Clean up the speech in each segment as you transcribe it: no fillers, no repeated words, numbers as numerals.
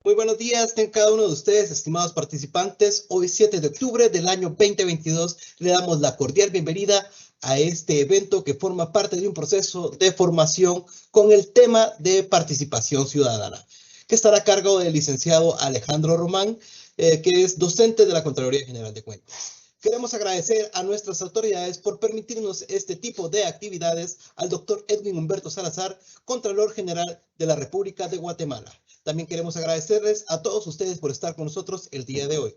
Muy buenos días, tengan cada uno de ustedes, estimados participantes. Hoy, 7 de octubre del año 2022, le damos la cordial bienvenida a este evento que forma parte de un proceso de formación con el tema de participación ciudadana, que estará a cargo del licenciado Alejandro Román, que es docente de la Contraloría General de Cuentas. Queremos agradecer a nuestras autoridades por permitirnos este tipo de actividades, al doctor Edwin Humberto Salazar, Contralor General de la República de Guatemala. También queremos agradecerles a todos ustedes por estar con nosotros el día de hoy.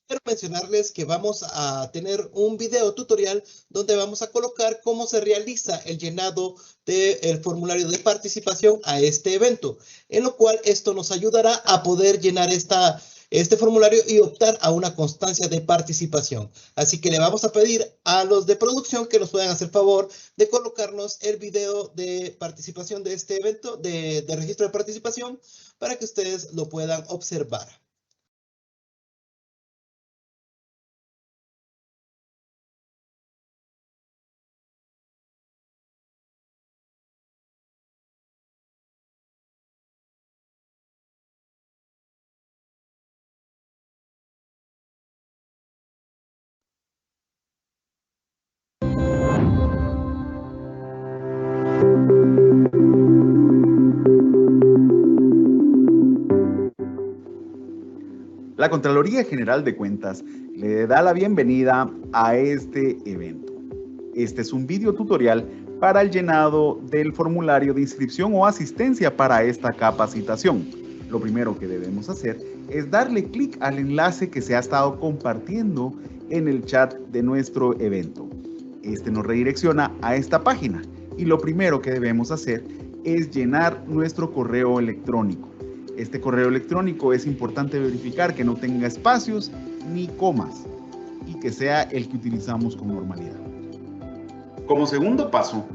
Quiero mencionarles que vamos a tener un video tutorial donde vamos a colocar cómo se realiza el llenado del formulario de participación a este evento, en lo cual esto nos ayudará a poder llenar este formulario y optar a una constancia de participación. Así que le vamos a pedir a los de producción que nos puedan hacer favor de colocarnos el video de participación de este evento, de registro de participación, para que ustedes lo puedan observar. La Contraloría General de Cuentas le da la bienvenida a este evento. Este es un video tutorial para el llenado del formulario de inscripción o asistencia para esta capacitación. Lo primero que debemos hacer es darle clic al enlace que se ha estado compartiendo en el chat de nuestro evento. Este nos redirecciona a esta página y lo primero que debemos hacer es llenar nuestro correo electrónico. Este correo electrónico es importante verificar que no tenga espacios ni comas y que sea el que utilizamos con normalidad. Como segundo paso,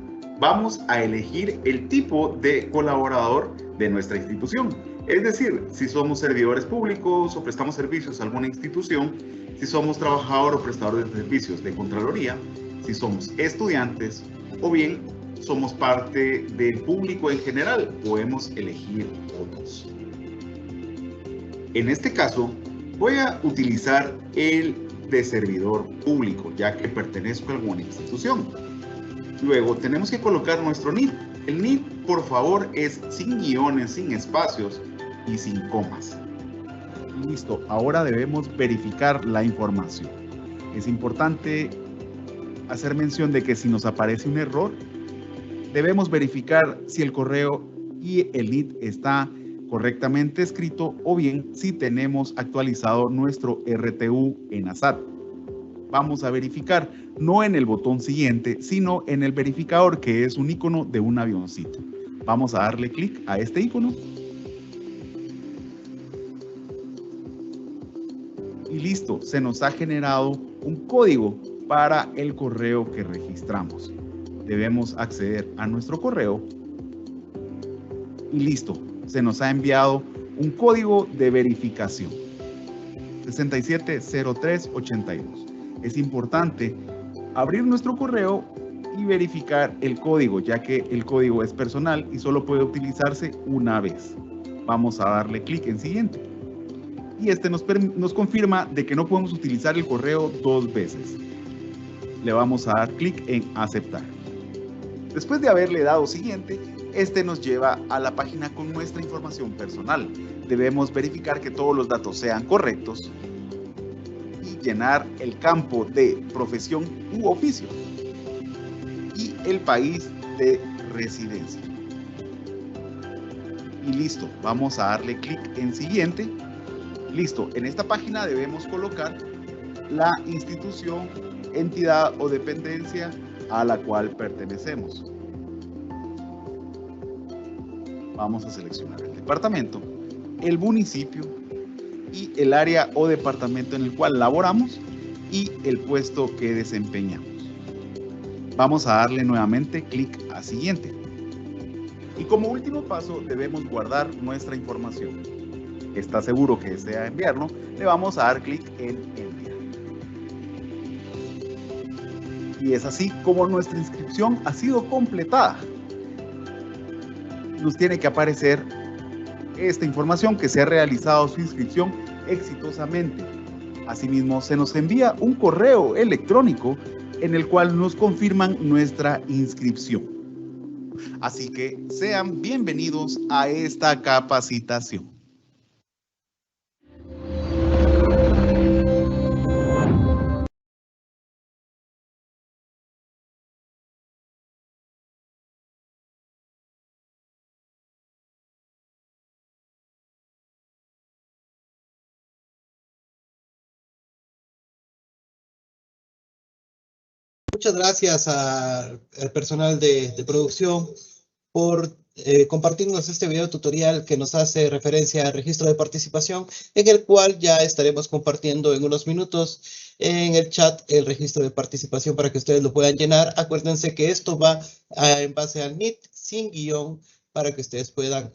vamos a elegir el tipo de colaborador de nuestra institución. Es decir, si somos servidores públicos o prestamos servicios a alguna institución, si somos trabajador o prestador de servicios de Contraloría, si somos estudiantes o bien somos parte del público en general, podemos elegir otros. En este caso, voy a utilizar el de servidor público, ya que pertenezco a alguna institución. Luego, tenemos que colocar nuestro NID. El NID, por favor, es sin guiones, sin espacios y sin comas. Listo, ahora debemos verificar la información. Es importante hacer mención de que si nos aparece un error, debemos verificar si el correo y el NID está correctamente escrito o bien si tenemos actualizado nuestro RTU en ASAT. Vamos a verificar no en el botón siguiente, sino en el verificador, que es un icono de un avioncito. Vamos a darle clic a este icono y listo, se nos ha generado un código para el correo que registramos. Debemos acceder a nuestro correo y listo, se nos ha enviado un código de verificación 670382. Es importante abrir nuestro correo y verificar el código, ya que el código es personal y solo puede utilizarse una vez. Vamos a darle clic en siguiente y este nos confirma de que no podemos utilizar el correo dos veces. Le vamos a dar clic en aceptar. Después de haberle dado siguiente, este nos lleva a la página con nuestra información personal. Debemos verificar que todos los datos sean correctos y llenar el campo de profesión u oficio y el país de residencia. Y listo, vamos a darle clic en siguiente. Listo, en esta página debemos colocar la institución, entidad o dependencia a la cual pertenecemos. Vamos a seleccionar el departamento, el municipio y el área o departamento en el cual laboramos y el puesto que desempeñamos. Vamos a darle nuevamente clic a siguiente. Y como último paso debemos guardar nuestra información. ¿Está seguro que desea enviarlo? Le vamos a dar clic en enviar. Y es así como nuestra inscripción ha sido completada. Nos tiene que aparecer esta información que se ha realizado su inscripción exitosamente. Asimismo, se nos envía un correo electrónico en el cual nos confirman nuestra inscripción. Así que sean bienvenidos a esta capacitación. Muchas gracias al personal de producción por compartirnos este video tutorial que nos hace referencia al registro de participación, en el cual ya estaremos compartiendo en unos minutos en el chat el registro de participación para que ustedes lo puedan llenar. Acuérdense que esto va en base al Meet sin guión para que ustedes puedan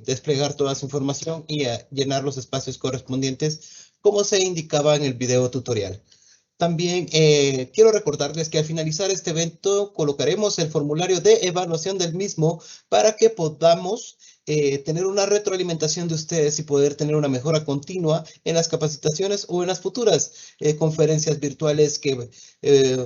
desplegar toda su información y llenar los espacios correspondientes como se indicaba en el video tutorial. También quiero recordarles que al finalizar este evento colocaremos el formulario de evaluación del mismo para que podamos tener una retroalimentación de ustedes y poder tener una mejora continua en las capacitaciones o en las futuras conferencias virtuales que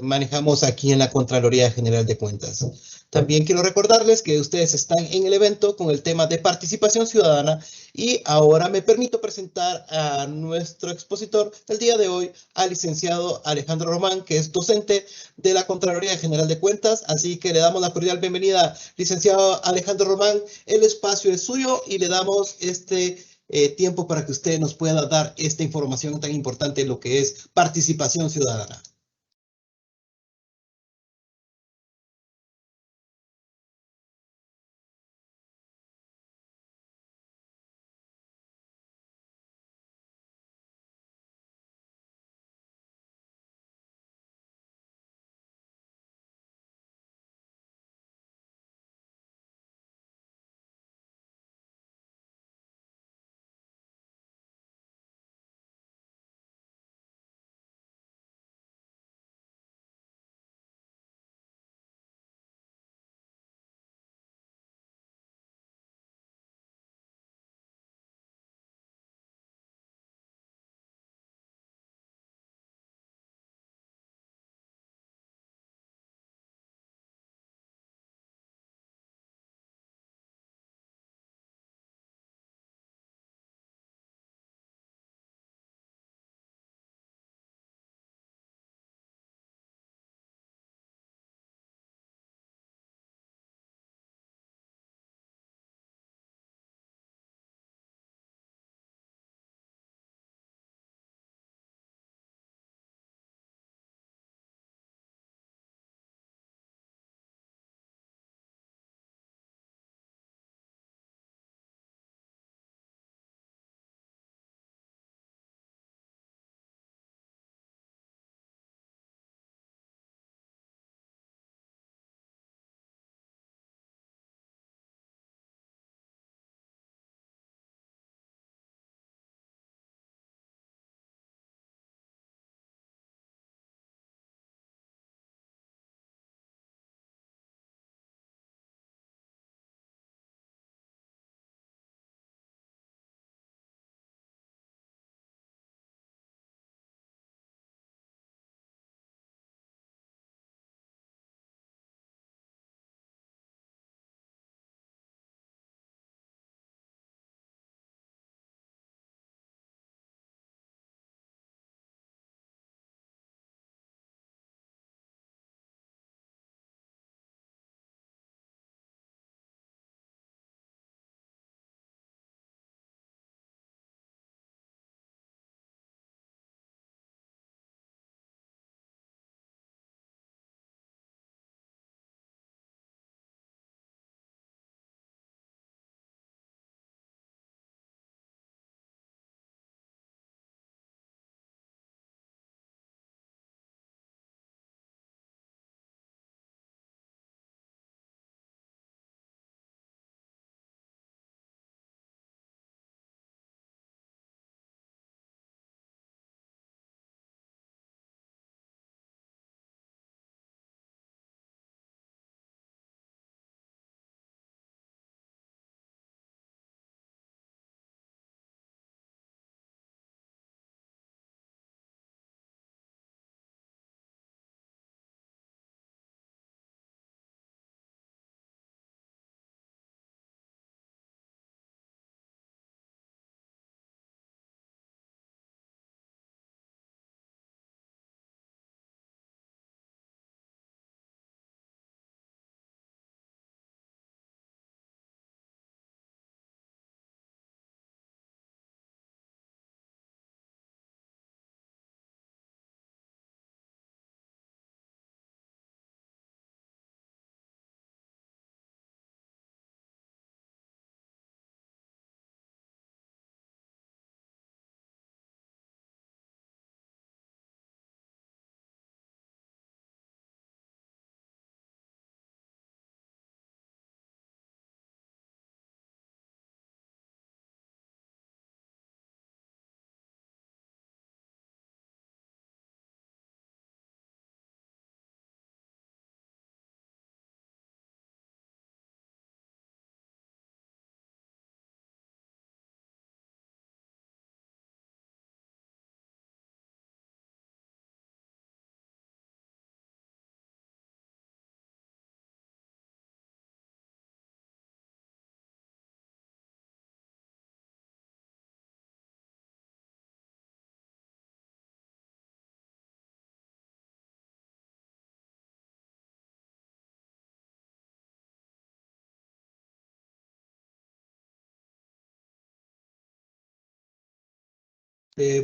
manejamos aquí en la Contraloría General de Cuentas. También quiero recordarles que ustedes están en el evento con el tema de participación ciudadana y ahora me permito presentar a nuestro expositor del día de hoy, al licenciado Alejandro Román, que es docente de la Contraloría General de Cuentas. Así que le damos la cordial bienvenida, licenciado Alejandro Román. El espacio es suyo y le damos este tiempo para que usted nos pueda dar esta información tan importante en lo que es participación ciudadana.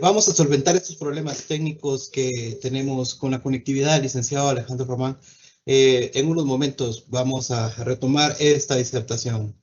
Vamos a solventar estos problemas técnicos que tenemos con la conectividad, licenciado Alejandro Román. En unos momentos vamos a retomar esta disertación.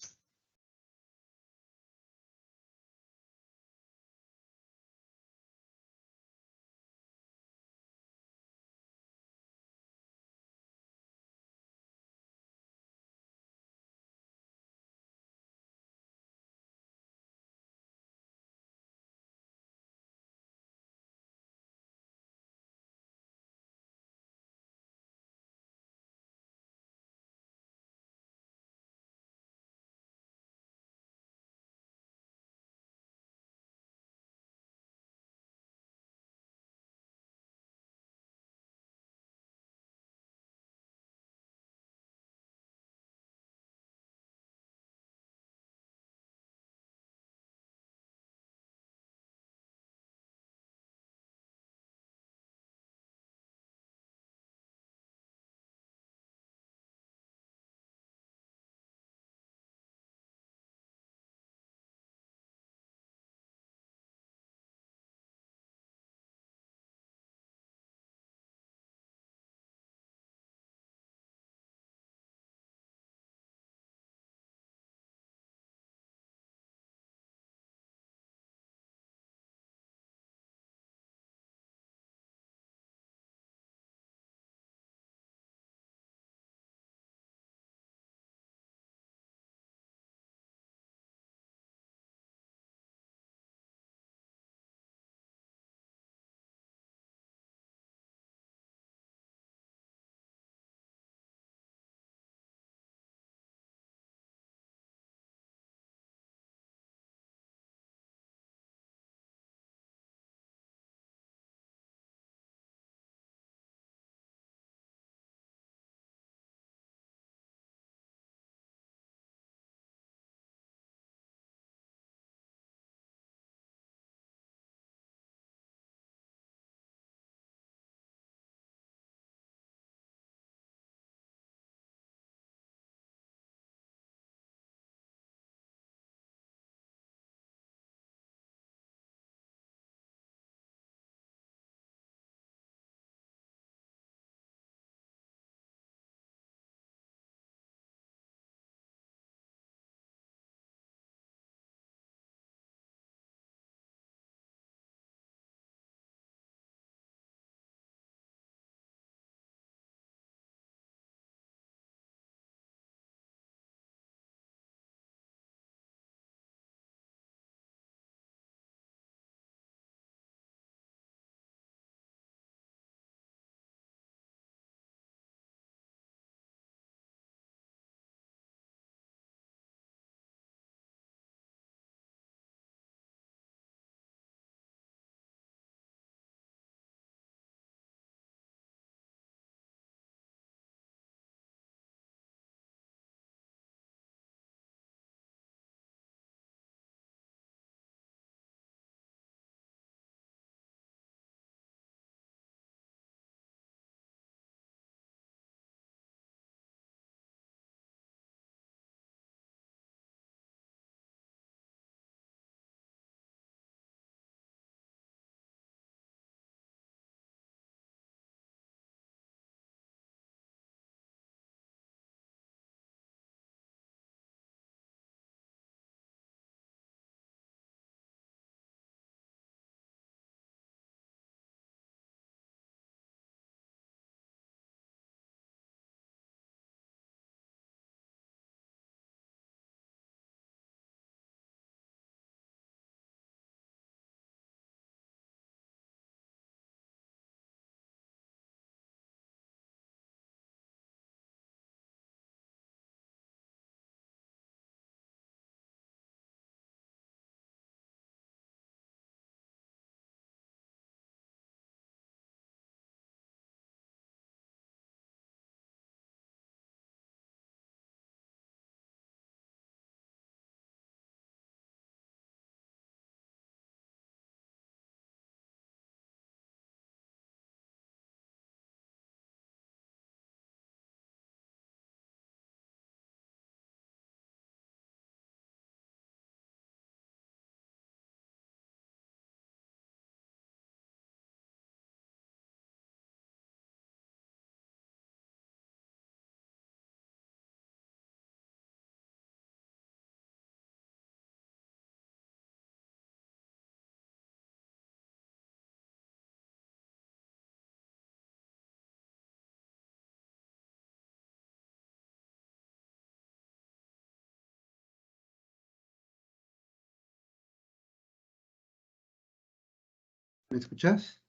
¿Me escuchás?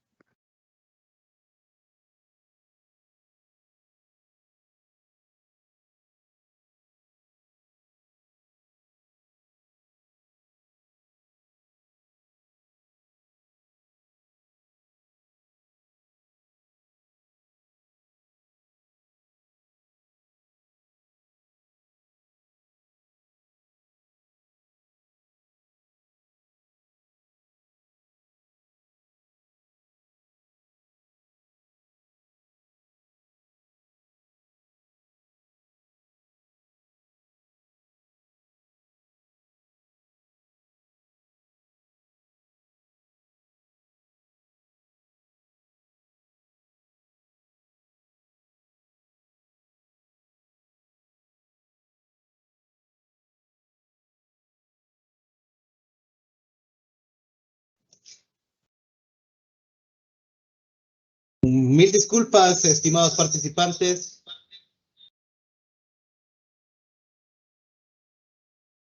Mil disculpas, estimados participantes.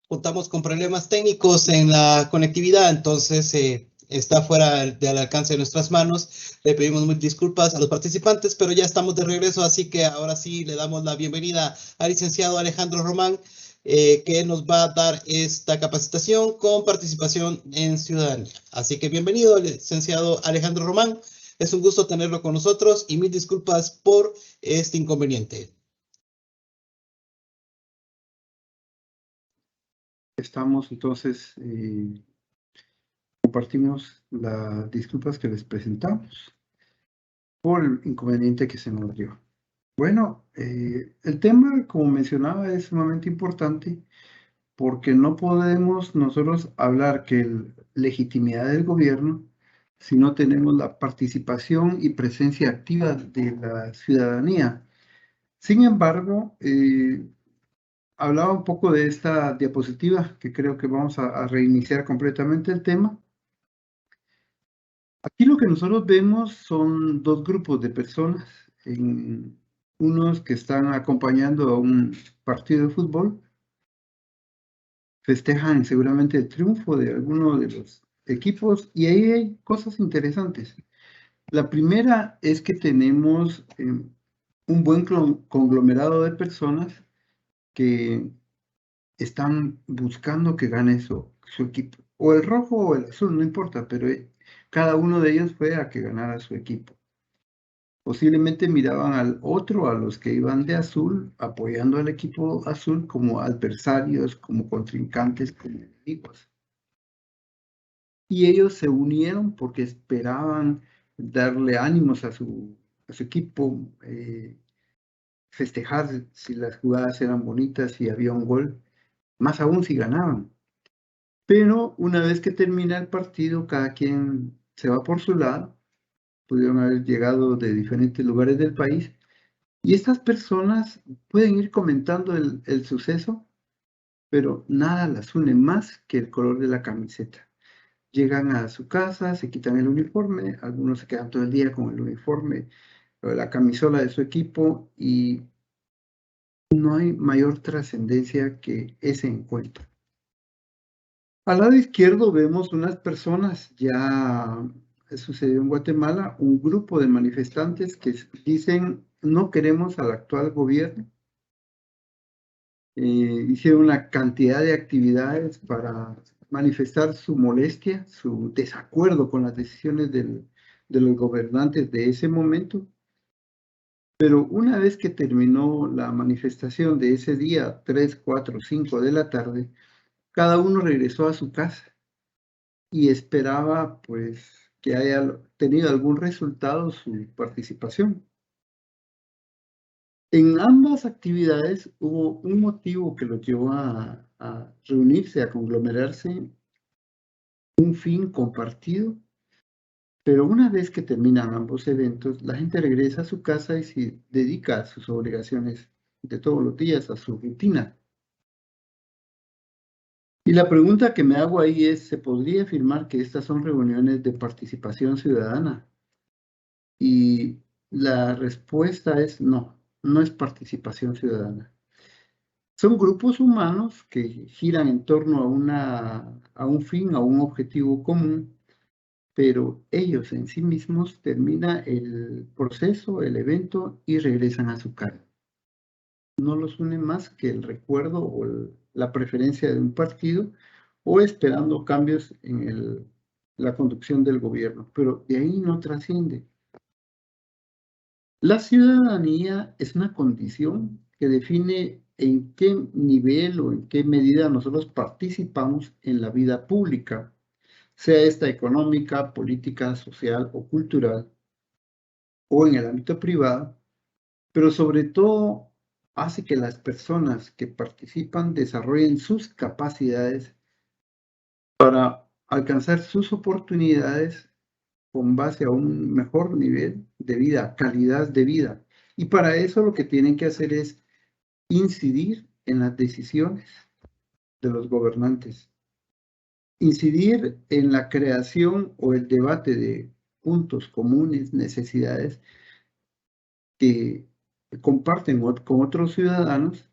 Contamos con problemas técnicos en la conectividad, entonces está fuera del alcance de nuestras manos. Le pedimos mil disculpas a los participantes, pero ya estamos de regreso, así que ahora sí le damos la bienvenida al licenciado Alejandro Román, que nos va a dar esta capacitación con participación en ciudadanía. Así que bienvenido, licenciado Alejandro Román. Es un gusto tenerlo con nosotros y mil disculpas por este inconveniente. Estamos entonces, compartimos las disculpas que les presentamos por el inconveniente que se nos dio. Bueno, el tema, como mencionaba, es sumamente importante porque no podemos nosotros hablar que legitimidad del gobierno si no tenemos la participación y presencia activa de la ciudadanía. Sin embargo, hablaba un poco de esta diapositiva, que creo que vamos a reiniciar completamente el tema. Aquí lo que nosotros vemos son dos grupos de personas, unos que están acompañando a un partido de fútbol, festejan seguramente el triunfo de alguno de los equipos y ahí hay cosas interesantes. La primera es que tenemos un buen conglomerado de personas que están buscando que gane su equipo. O el rojo o el azul, no importa, pero cada uno de ellos fue a que ganara su equipo. Posiblemente miraban al otro, a los que iban de azul, apoyando al equipo azul como adversarios, como contrincantes, como enemigos. Y ellos se unieron porque esperaban darle ánimos a su equipo, festejar si las jugadas eran bonitas, si había un gol, más aún si ganaban. Pero una vez que termina el partido, cada quien se va por su lado. Pudieron haber llegado de diferentes lugares del país. Y estas personas pueden ir comentando el suceso, pero nada las une más que el color de la camiseta. Llegan a su casa, se quitan el uniforme, algunos se quedan todo el día con el uniforme, la camisola de su equipo y no hay mayor trascendencia que ese encuentro. Al lado izquierdo vemos unas personas, ya sucedió en Guatemala, un grupo de manifestantes que dicen no queremos al actual gobierno. Hicieron una cantidad de actividades para manifestar su molestia, su desacuerdo con las decisiones de los gobernantes de ese momento. Pero una vez que terminó la manifestación de ese día, 3, 4, 5 de la tarde, cada uno regresó a su casa y esperaba pues que haya tenido algún resultado su participación. En ambas actividades hubo un motivo que los llevó a reunirse, a conglomerarse, un fin compartido, pero una vez que terminan ambos eventos, la gente regresa a su casa y se dedica a sus obligaciones de todos los días, a su rutina. Y la pregunta que me hago ahí es, ¿se podría afirmar que estas son reuniones de participación ciudadana? Y la respuesta es no, no es participación ciudadana. Son grupos humanos que giran en torno a un fin, a un objetivo común, pero ellos en sí mismos termina el proceso, el evento y regresan a su casa. No los une más que el recuerdo o la preferencia de un partido o esperando cambios en la conducción del gobierno, pero de ahí no trasciende. La ciudadanía es una condición que define en qué nivel o en qué medida nosotros participamos en la vida pública, sea esta económica, política, social o cultural, o en el ámbito privado, pero sobre todo hace que las personas que participan desarrollen sus capacidades para alcanzar sus oportunidades con base a un mejor nivel de vida, calidad de vida. Y para eso lo que tienen que hacer es incidir en las decisiones de los gobernantes, incidir en la creación o el debate de puntos comunes, necesidades que comparten con otros ciudadanos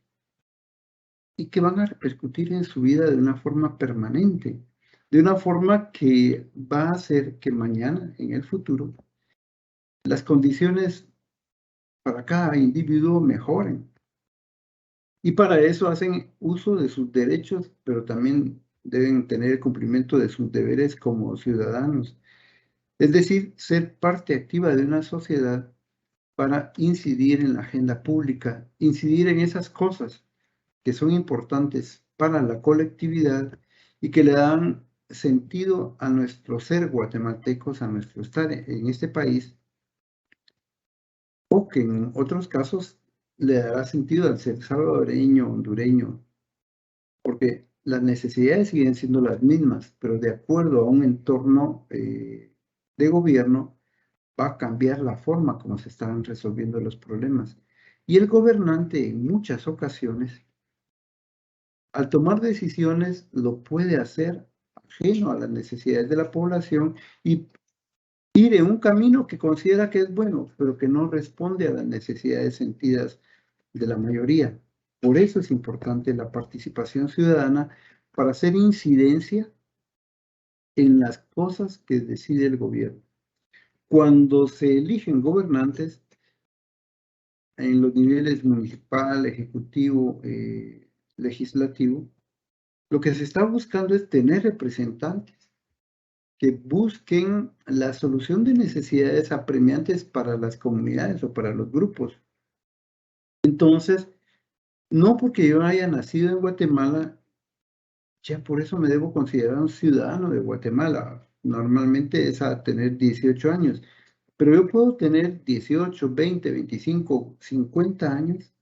y que van a repercutir en su vida de una forma permanente, de una forma que va a hacer que mañana, en el futuro, las condiciones para cada individuo mejoren. Y para eso hacen uso de sus derechos, pero también deben tener el cumplimiento de sus deberes como ciudadanos. Es decir, ser parte activa de una sociedad para incidir en la agenda pública, incidir en esas cosas que son importantes para la colectividad y que le dan sentido a nuestro ser guatemaltecos, a nuestro estar en este país, o que en otros casos le dará sentido al ser salvadoreño, hondureño, porque las necesidades siguen siendo las mismas, pero de acuerdo a un entorno de gobierno va a cambiar la forma como se están resolviendo los problemas. Y el gobernante en muchas ocasiones, al tomar decisiones, lo puede hacer ajeno a las necesidades de la población y ir en un camino que considera que es bueno, pero que no responde a las necesidades sentidas de la mayoría. Por eso es importante la participación ciudadana para hacer incidencia en las cosas que decide el gobierno. Cuando se eligen gobernantes en los niveles municipal, ejecutivo, legislativo, lo que se está buscando es tener representantes que busquen la solución de necesidades apremiantes para las comunidades o para los grupos. Entonces, no porque yo haya nacido en Guatemala, ya por eso me debo considerar un ciudadano de Guatemala. Normalmente es a tener 18 años, pero yo puedo tener 18, 20, 25, 50 años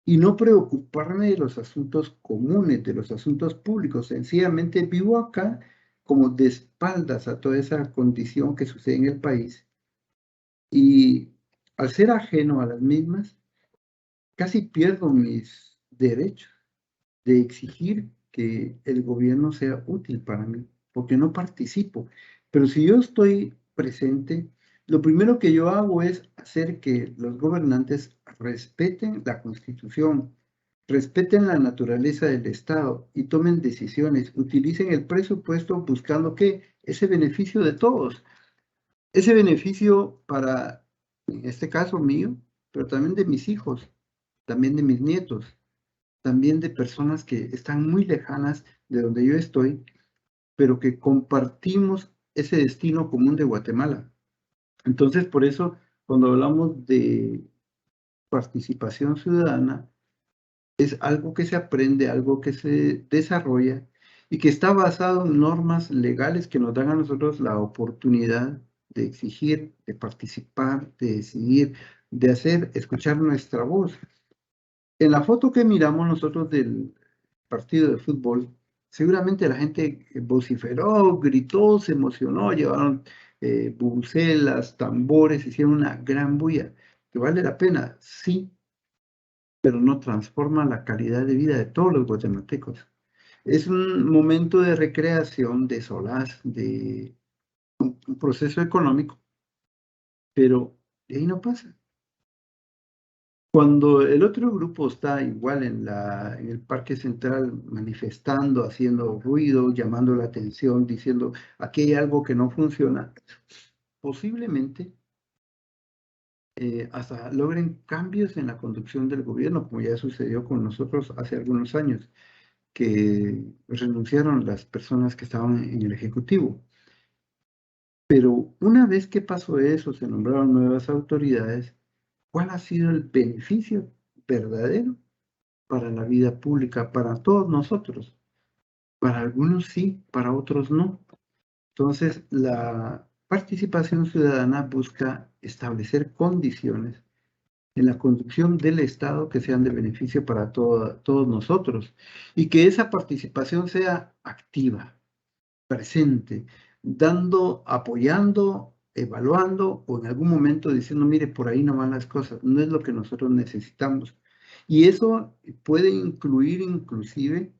y no preocuparme de los asuntos comunes, de los asuntos públicos. Sencillamente vivo acá como de espaldas a toda esa condición que sucede en el país. Y al ser ajeno a las mismas, casi pierdo mis derechos de exigir que el gobierno sea útil para mí, porque no participo. Pero si yo estoy presente, lo primero que yo hago es hacer que los gobernantes respeten la Constitución, respeten la naturaleza del Estado y tomen decisiones, utilicen el presupuesto buscando que ese beneficio de todos, ese beneficio para, en este caso mío, pero también de mis hijos, también de mis nietos, también de personas que están muy lejanas de donde yo estoy, pero que compartimos ese destino común de Guatemala. Entonces, por eso, cuando hablamos de participación ciudadana, es algo que se aprende, algo que se desarrolla y que está basado en normas legales que nos dan a nosotros la oportunidad de exigir, de participar, de decidir, de hacer escuchar nuestra voz. En la foto que miramos nosotros del partido de fútbol, seguramente la gente vociferó, gritó, se emocionó, llevaron bubucelas, tambores, hicieron una gran bulla, que vale la pena, sí, pero no transforma la calidad de vida de todos los guatemaltecos. Es un momento de recreación, de solaz, de un proceso económico, pero de ahí no pasa. Cuando el otro grupo está igual en el Parque Central manifestando, haciendo ruido, llamando la atención, diciendo aquí hay algo que no funciona, posiblemente hasta logren cambios en la conducción del gobierno, como ya sucedió con nosotros hace algunos años, que renunciaron las personas que estaban en el Ejecutivo. Pero una vez que pasó eso, se nombraron nuevas autoridades, ¿cuál ha sido el beneficio verdadero para la vida pública, para todos nosotros? Para algunos sí, para otros no. Entonces, la participación ciudadana busca establecer condiciones en la conducción del Estado que sean de beneficio para todos nosotros y que esa participación sea activa, presente, dando, apoyando, evaluando o en algún momento diciendo, mire, por ahí no van las cosas, no es lo que nosotros necesitamos. Y eso puede incluir inclusive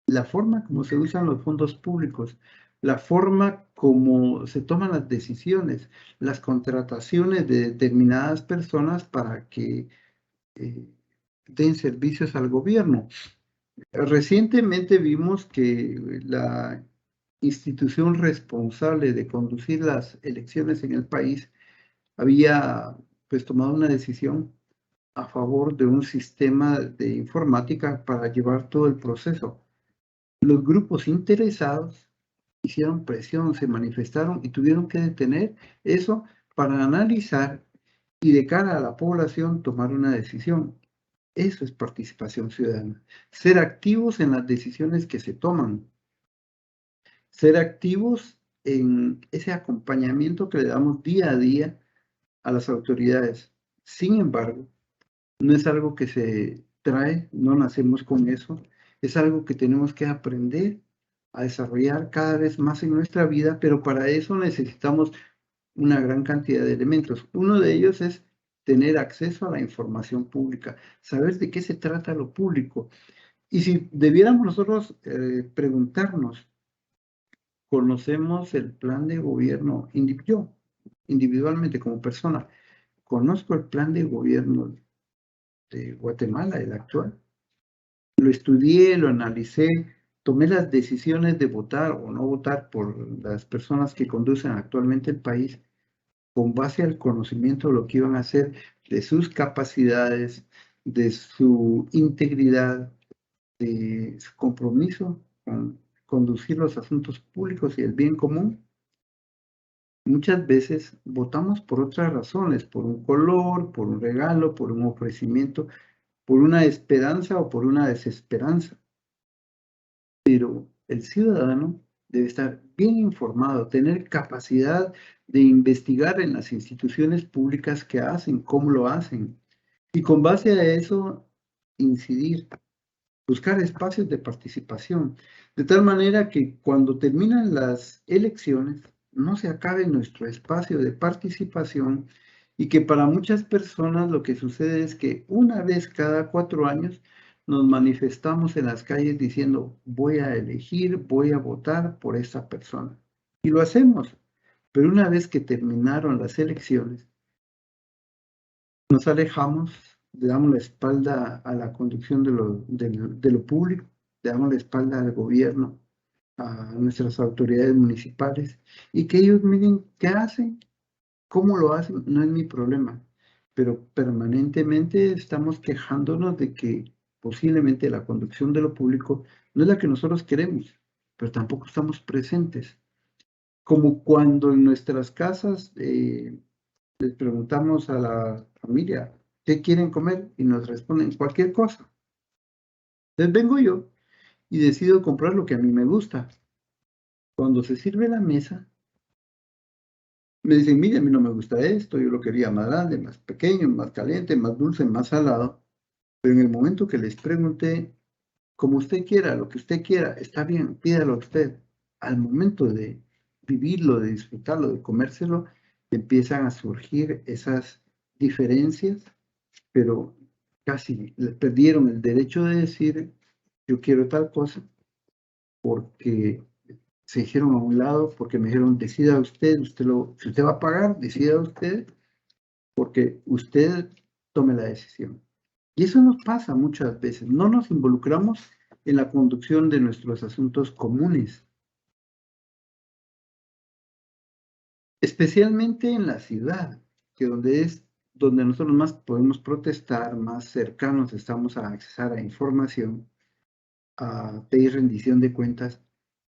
la forma como se usan los fondos públicos, la forma como se toman las decisiones, las contrataciones de determinadas personas para que den servicios al gobierno. Recientemente vimos que la institución responsable de conducir las elecciones en el país había pues tomado una decisión a favor de un sistema de informática para llevar todo el proceso. Los grupos interesados hicieron presión, se manifestaron y tuvieron que detener eso para analizar y de cara a la población tomar una decisión. Eso es participación ciudadana. Ser activos en las decisiones que se toman. Ser activos en ese acompañamiento que le damos día a día a las autoridades. Sin embargo, no es algo que se trae, no nacemos con eso. Es algo que tenemos que aprender a desarrollar cada vez más en nuestra vida, pero para eso necesitamos una gran cantidad de elementos. Uno de ellos es tener acceso a la información pública, saber de qué se trata lo público. Y si debiéramos nosotros preguntarnos, ¿conocemos el plan de gobierno? Yo, individualmente como persona, ¿conozco el plan de gobierno de Guatemala, el actual? Lo estudié, lo analicé, tomé las decisiones de votar o no votar por las personas que conducen actualmente el país con base al conocimiento de lo que iban a hacer, de sus capacidades, de su integridad, de su compromiso con conducir los asuntos públicos y el bien común. Muchas veces votamos por otras razones, por un color, por un regalo, por un ofrecimiento, por una esperanza o por una desesperanza. Pero el ciudadano debe estar bien informado, tener capacidad de investigar en las instituciones públicas qué hacen, cómo lo hacen, y con base a eso incidir, buscar espacios de participación, de tal manera que cuando terminan las elecciones no se acabe nuestro espacio de participación y que para muchas personas lo que sucede es que una vez cada 4 años nos manifestamos en las calles diciendo voy a elegir, voy a votar por esta persona. Y lo hacemos, pero una vez que terminaron las elecciones, nos alejamos, le damos la espalda a la conducción de lo público, le damos la espalda al gobierno, a nuestras autoridades municipales, y que ellos miren qué hacen, cómo lo hacen, no es mi problema. Pero permanentemente estamos quejándonos de que posiblemente la conducción de lo público no es la que nosotros queremos, pero tampoco estamos presentes. Como cuando en nuestras casas les preguntamos a la familia, ¿qué quieren comer? Y nos responden cualquier cosa. Entonces vengo yo y decido comprar lo que a mí me gusta. Cuando se sirve la mesa, me dicen, mire, a mí no me gusta esto, yo lo quería más grande, más pequeño, más caliente, más dulce, más salado. Pero en el momento que les pregunté, como usted quiera, lo que usted quiera, está bien, pídalo usted. Al momento de vivirlo, de disfrutarlo, de comérselo, empiezan a surgir esas diferencias, pero casi perdieron el derecho de decir, yo quiero tal cosa, porque se hicieron a un lado, porque me dijeron, decida usted, si usted va a pagar, decida usted, porque usted tome la decisión. Y eso nos pasa muchas veces. No nos involucramos en la conducción de nuestros asuntos comunes, especialmente en la ciudad, que donde nosotros más podemos protestar, más cercanos estamos a accesar a información, a pedir rendición de cuentas.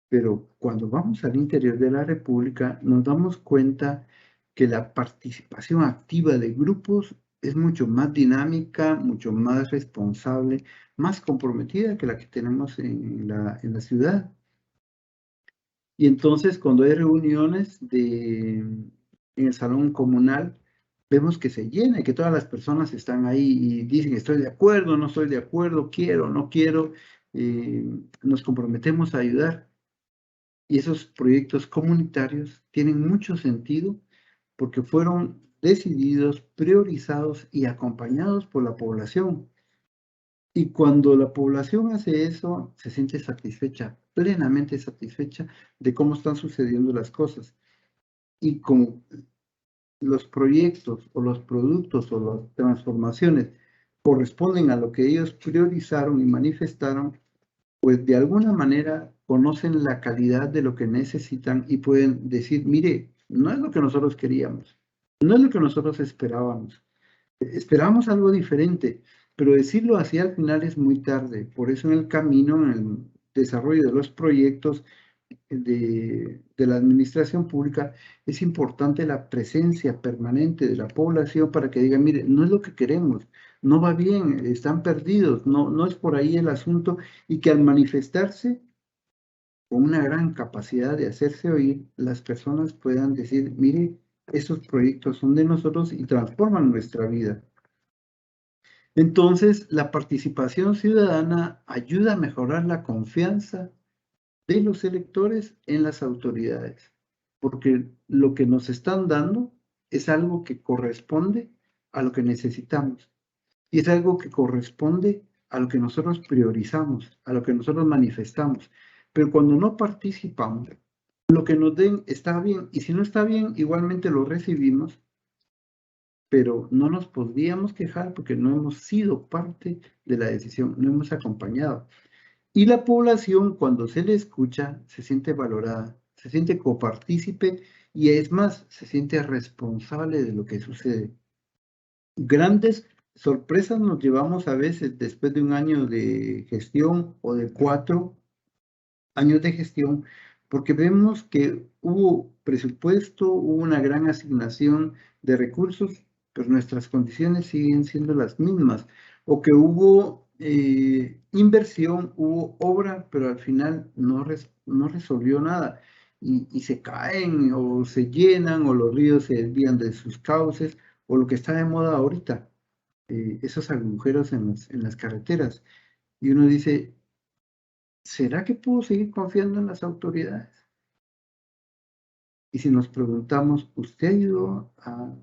Pero cuando vamos al interior de la República, nos damos cuenta que la participación activa de grupos es mucho más dinámica, mucho más responsable, más comprometida que la que tenemos en la ciudad. Y entonces, cuando hay reuniones en el salón comunal, vemos que se llena y que todas las personas están ahí y dicen, estoy de acuerdo, no estoy de acuerdo, quiero, no quiero, nos comprometemos a ayudar. Y esos proyectos comunitarios tienen mucho sentido porque fueron decididos, priorizados y acompañados por la población. Y cuando la población hace eso, se siente satisfecha, plenamente satisfecha de cómo están sucediendo las cosas. Y como los proyectos o los productos o las transformaciones corresponden a lo que ellos priorizaron y manifestaron, pues de alguna manera conocen la calidad de lo que necesitan y pueden decir, mire, no es lo que nosotros queríamos, no es lo que nosotros esperábamos, esperábamos algo diferente, pero decirlo así al final es muy tarde. Por eso en el camino, en el desarrollo de los proyectos de la administración pública, es importante la presencia permanente de la población para que digan, mire, no es lo que queremos, no va bien, están perdidos, no es por ahí el asunto, y que al manifestarse con una gran capacidad de hacerse oír, las personas puedan decir, mire, esos proyectos son de nosotros y transforman nuestra vida. Entonces, la participación ciudadana ayuda a mejorar la confianza de los electores en las autoridades, porque lo que nos están dando es algo que corresponde a lo que necesitamos y es algo que corresponde a lo que nosotros priorizamos, a lo que nosotros manifestamos. Pero cuando no participamos, lo que nos den está bien y si no está bien, igualmente lo recibimos, pero no nos podríamos quejar porque no hemos sido parte de la decisión, no hemos acompañado. Y la población, cuando se le escucha, se siente valorada, se siente copartícipe y es más, se siente responsable de lo que sucede. Grandes sorpresas nos llevamos a veces después de un año de gestión o de 4 años de gestión, porque vemos que hubo presupuesto, hubo una gran asignación de recursos, pero nuestras condiciones siguen siendo las mismas, o que hubo inversión, hubo obra, pero al final no resolvió nada, y se caen o se llenan, o los ríos se desvían de sus cauces, o lo que está de moda ahorita, esos agujeros en las carreteras. Y uno dice, ¿será que puedo seguir confiando en las autoridades? Y si nos preguntamos, ¿usted ayudó a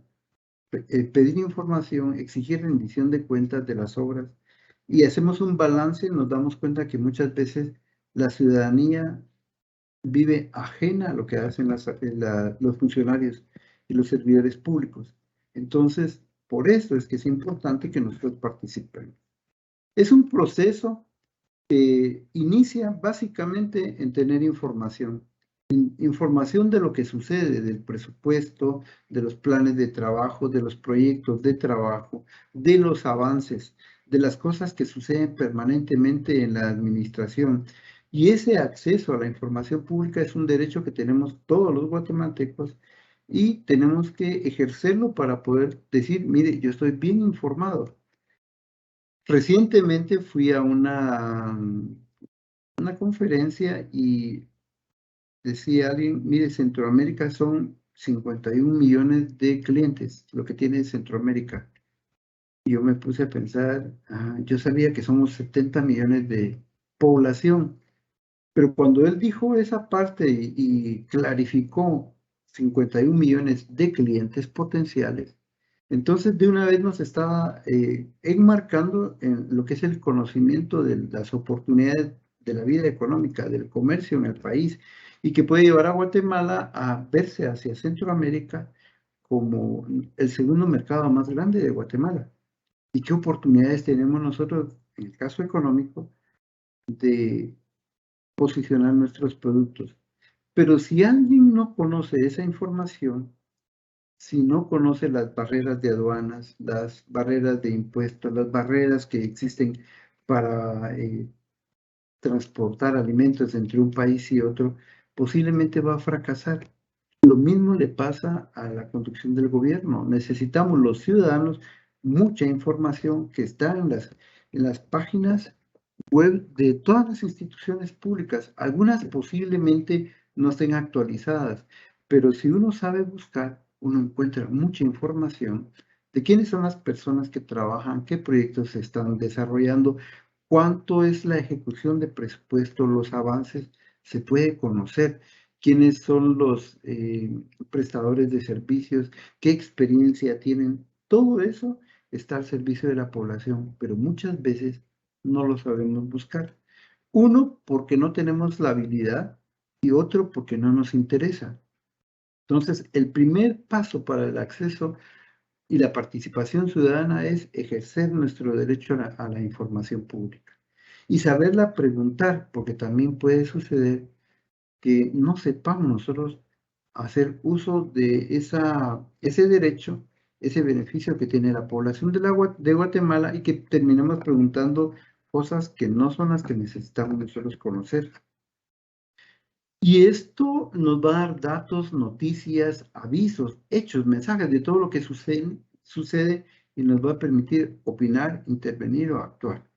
pedir información, exigir rendición de cuentas de las obras? Y hacemos un balance, nos damos cuenta que muchas veces la ciudadanía vive ajena a lo que hacen los funcionarios y los servidores públicos. Entonces, por eso es que es importante que nosotros participemos. Es un proceso que inicia básicamente en tener información. Información de lo que sucede, del presupuesto, de los planes de trabajo, de los proyectos de trabajo, de los avances, de las cosas que suceden permanentemente en la administración. Y ese acceso a la información pública es un derecho que tenemos todos los guatemaltecos y tenemos que ejercerlo para poder decir, mire, yo estoy bien informado. Recientemente fui a una conferencia y decía alguien, mire, Centroamérica son 51 millones de clientes, lo que tiene Centroamérica. Y yo me puse a pensar, yo sabía que somos 70 millones de población, pero cuando él dijo esa parte y clarificó 51 millones de clientes potenciales, entonces de una vez nos estaba enmarcando en lo que es el conocimiento de las oportunidades de la vida económica, del comercio en el país, y que puede llevar a Guatemala a verse hacia Centroamérica como el segundo mercado más grande de Guatemala. ¿Y qué oportunidades tenemos nosotros, en el caso económico, de posicionar nuestros productos? Pero si alguien no conoce esa información, si no conoce las barreras de aduanas, las barreras de impuestos, las barreras que existen para transportar alimentos entre un país y otro, posiblemente va a fracasar. Lo mismo le pasa a la conducción del gobierno. Necesitamos los ciudadanos mucha información que está en las páginas web de todas las instituciones públicas. Algunas posiblemente no estén actualizadas, pero si uno sabe buscar, uno encuentra mucha información de quiénes son las personas que trabajan, qué proyectos se están desarrollando, cuánto es la ejecución de presupuesto, los avances, se puede conocer quiénes son los prestadores de servicios, qué experiencia tienen. Todo eso está al servicio de la población, pero muchas veces no lo sabemos buscar. Uno, porque no tenemos la habilidad y otro, porque no nos interesa. Entonces, el primer paso para el acceso y la participación ciudadana es ejercer nuestro derecho a la información pública y saberla preguntar, porque también puede suceder que no sepamos nosotros hacer uso de ese derecho, ese beneficio que tiene la población de Guatemala y que terminemos preguntando cosas que no son las que necesitamos nosotros conocer. Y esto nos va a dar datos, noticias, avisos, hechos, mensajes de todo lo que sucede y nos va a permitir opinar, intervenir o actuar.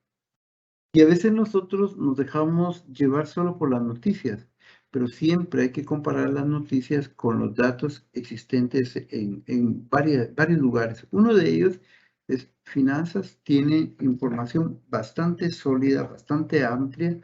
Y a veces nosotros nos dejamos llevar solo por las noticias, pero siempre hay que comparar las noticias con los datos existentes en varios lugares. Uno de ellos es Finanzas, tiene información bastante sólida, bastante amplia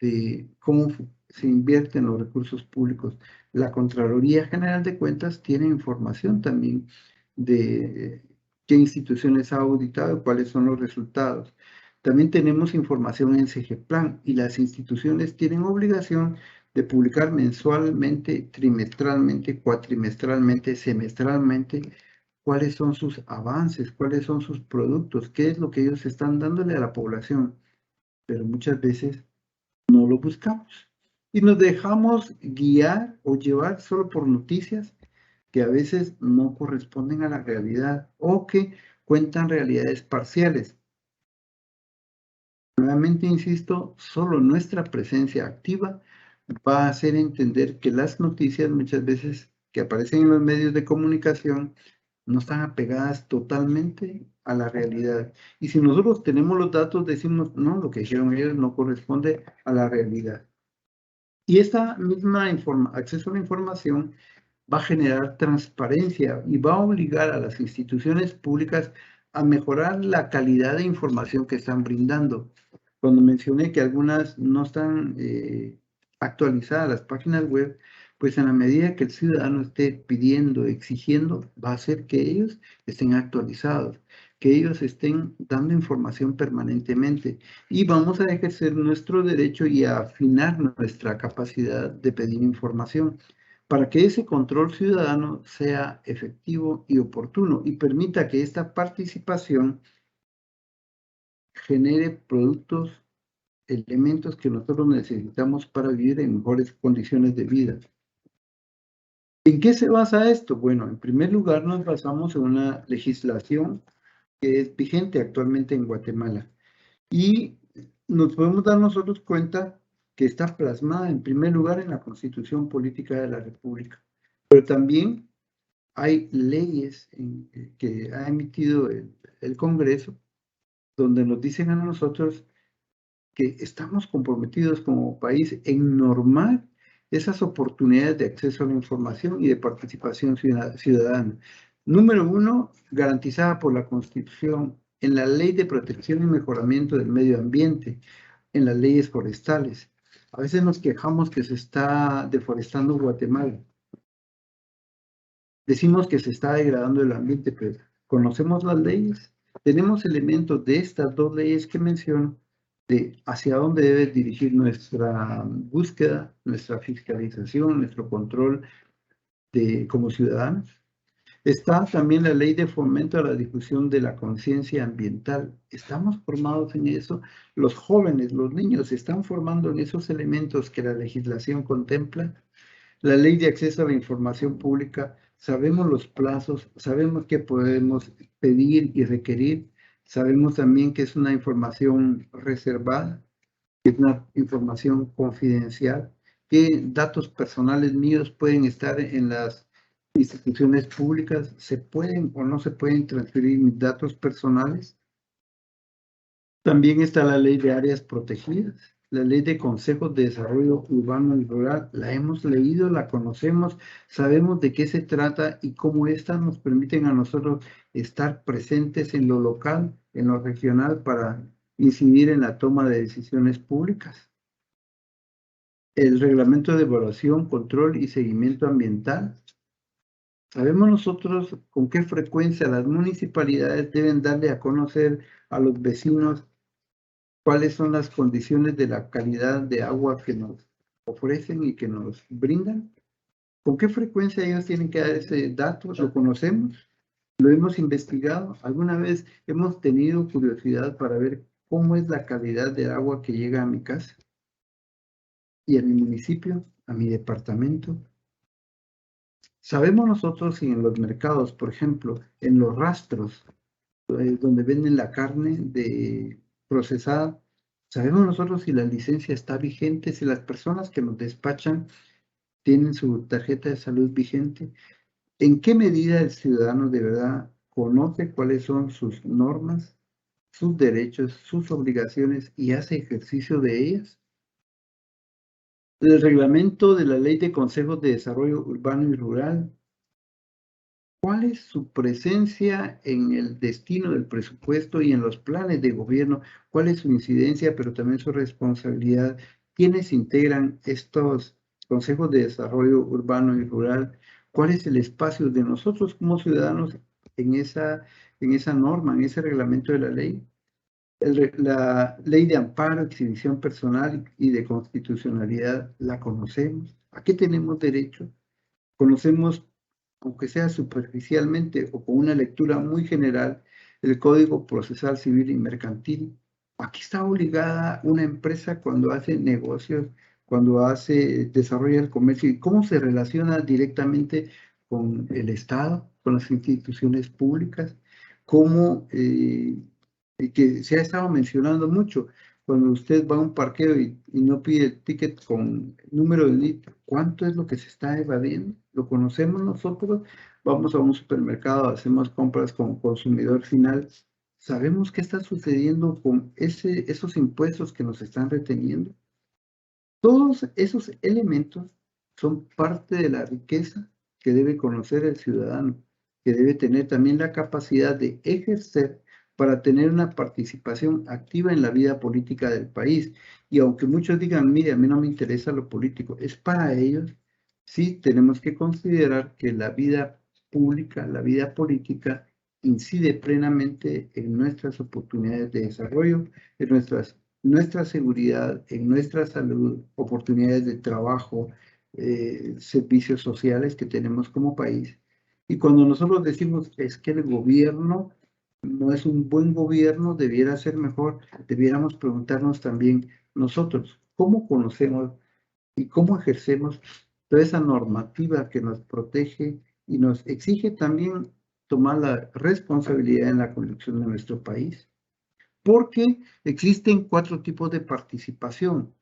de cómo se invierten los recursos públicos. La Contraloría General de Cuentas tiene información también de qué instituciones ha auditado, cuáles son los resultados. También tenemos información en CGPLAN y las instituciones tienen obligación de publicar mensualmente, trimestralmente, cuatrimestralmente, semestralmente, cuáles son sus avances, cuáles son sus productos, qué es lo que ellos están dándole a la población. Pero muchas veces no lo buscamos y nos dejamos guiar o llevar solo por noticias que a veces no corresponden a la realidad o que cuentan realidades parciales. Nuevamente insisto, solo nuestra presencia activa va a hacer entender que las noticias muchas veces que aparecen en los medios de comunicación no están apegadas totalmente a la realidad. Y si nosotros tenemos los datos, decimos, no, lo que dijeron ellos no corresponde a la realidad. Y esta misma acceso a la información va a generar transparencia y va a obligar a las instituciones públicas a mejorar la calidad de información que están brindando. Cuando mencioné que algunas no están actualizadas las páginas web, pues en la medida que el ciudadano esté pidiendo, exigiendo, va a hacer que ellos estén actualizados, que ellos estén dando información permanentemente y vamos a ejercer nuestro derecho y a afinar nuestra capacidad de pedir información para que ese control ciudadano sea efectivo y oportuno y permita que esta participación genere productos, elementos que nosotros necesitamos para vivir en mejores condiciones de vida. ¿En qué se basa esto? Bueno, en primer lugar nos basamos en una legislación que es vigente actualmente en Guatemala y nos podemos dar nosotros cuenta que está plasmada en primer lugar en la Constitución Política de la República, pero también hay leyes que ha emitido el Congreso donde nos dicen a nosotros que estamos comprometidos como país en normar esas oportunidades de acceso a la información y de participación ciudadana. Número uno, garantizada por la Constitución, en la Ley de Protección y Mejoramiento del Medio Ambiente, en las leyes forestales. A veces nos quejamos que se está deforestando Guatemala. Decimos que se está degradando el ambiente, pero conocemos las leyes. Tenemos elementos de estas dos leyes que menciono, de hacia dónde debe dirigir nuestra búsqueda, nuestra fiscalización, nuestro control como ciudadanos. Está también la ley de fomento a la difusión de la conciencia ambiental. ¿Estamos formados en eso? Los jóvenes, los niños, ¿se están formando en esos elementos que la legislación contempla? La ley de acceso a la información pública, sabemos los plazos, sabemos qué podemos pedir y requerir, sabemos también que es una información reservada, que es una información confidencial, que datos personales míos pueden estar en las instituciones públicas, se pueden o no se pueden transferir mis datos personales. También está la ley de áreas protegidas, la ley de consejos de desarrollo urbano y rural. La hemos leído, la conocemos, sabemos de qué se trata y cómo estas nos permiten a nosotros estar presentes en lo local, en lo regional, para incidir en la toma de decisiones públicas. El reglamento de evaluación, control y seguimiento ambiental. ¿Sabemos nosotros con qué frecuencia las municipalidades deben darle a conocer a los vecinos cuáles son las condiciones de la calidad de agua que nos ofrecen y que nos brindan? ¿Con qué frecuencia ellos tienen que dar ese dato? ¿Lo conocemos? ¿Lo hemos investigado? ¿Alguna vez hemos tenido curiosidad para ver cómo es la calidad del agua que llega a mi casa y a mi municipio, a mi departamento? ¿Sabemos nosotros si en los mercados, por ejemplo, en los rastros, donde venden la carne procesada, sabemos nosotros si la licencia está vigente, si las personas que nos despachan tienen su tarjeta de salud vigente? ¿En qué medida el ciudadano de verdad conoce cuáles son sus normas, sus derechos, sus obligaciones y hace ejercicio de ellas? El reglamento de la Ley de Consejos de Desarrollo Urbano y Rural. ¿Cuál es su presencia en el destino del presupuesto y en los planes de gobierno? ¿Cuál es su incidencia, pero también su responsabilidad? ¿Quiénes integran estos consejos de desarrollo urbano y rural? ¿Cuál es el espacio de nosotros como ciudadanos en esa norma, en ese reglamento de la ley? La ley de amparo, exhibición personal y de constitucionalidad, ¿la conocemos? ¿A qué tenemos derecho? Conocemos, aunque sea superficialmente o con una lectura muy general, el Código Procesal Civil y Mercantil. ¿A qué está obligada una empresa cuando hace negocios, cuando desarrolla el comercio y cómo se relaciona directamente con el Estado, con las instituciones públicas? ¿Cómo, que se ha estado mencionando mucho, cuando usted va a un parqueo y no pide el ticket con número de NIT, ¿cuánto es lo que se está evadiendo? ¿Lo conocemos nosotros? Vamos a un supermercado, hacemos compras como consumidor final. ¿Sabemos qué está sucediendo con esos impuestos que nos están reteniendo? Todos esos elementos son parte de la riqueza que debe conocer el ciudadano, que debe tener también la capacidad de ejercer para tener una participación activa en la vida política del país. Y aunque muchos digan, mire, a mí no me interesa lo político, es para ellos, sí tenemos que considerar que la vida pública, la vida política, incide plenamente en nuestras oportunidades de desarrollo, en nuestra seguridad, en nuestra salud, oportunidades de trabajo, servicios sociales que tenemos como país. Y cuando nosotros decimos es que el gobierno no es un buen gobierno, debiera ser mejor, debiéramos preguntarnos también nosotros, ¿cómo conocemos y cómo ejercemos toda esa normativa que nos protege y nos exige también tomar la responsabilidad en la conducción de nuestro país? Porque existen 4 tipos de participación.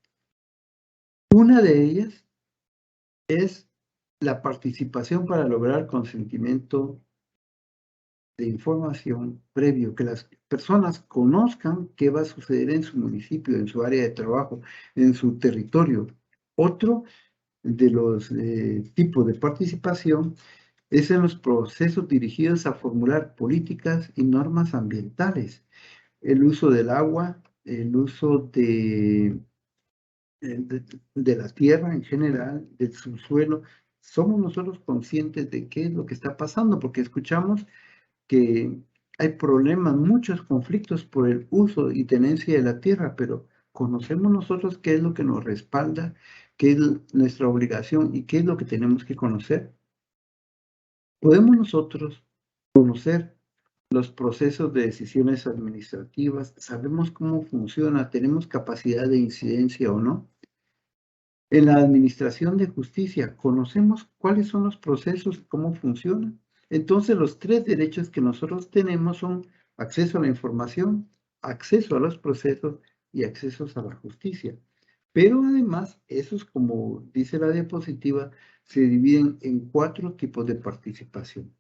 Una de ellas es la participación para lograr consentimiento de información previo, que las personas conozcan qué va a suceder en su municipio, en su área de trabajo, en su territorio. Otro de los tipos de participación es en los procesos dirigidos a formular políticas y normas ambientales. El uso del agua, el uso de la tierra en general, del subsuelo. ¿Somos nosotros conscientes de qué es lo que está pasando? Porque escuchamos que hay problemas, muchos conflictos por el uso y tenencia de la tierra, pero ¿conocemos nosotros qué es lo que nos respalda, qué es nuestra obligación y qué es lo que tenemos que conocer? Podemos nosotros conocer los procesos de decisiones administrativas, sabemos cómo funciona, tenemos capacidad de incidencia o no. En la administración de justicia, conocemos cuáles son los procesos y cómo funcionan. Entonces, los tres derechos que nosotros tenemos son acceso a la información, acceso a los procesos y acceso a la justicia. Pero además, esos, como dice la diapositiva, se dividen en 4 tipos de participación.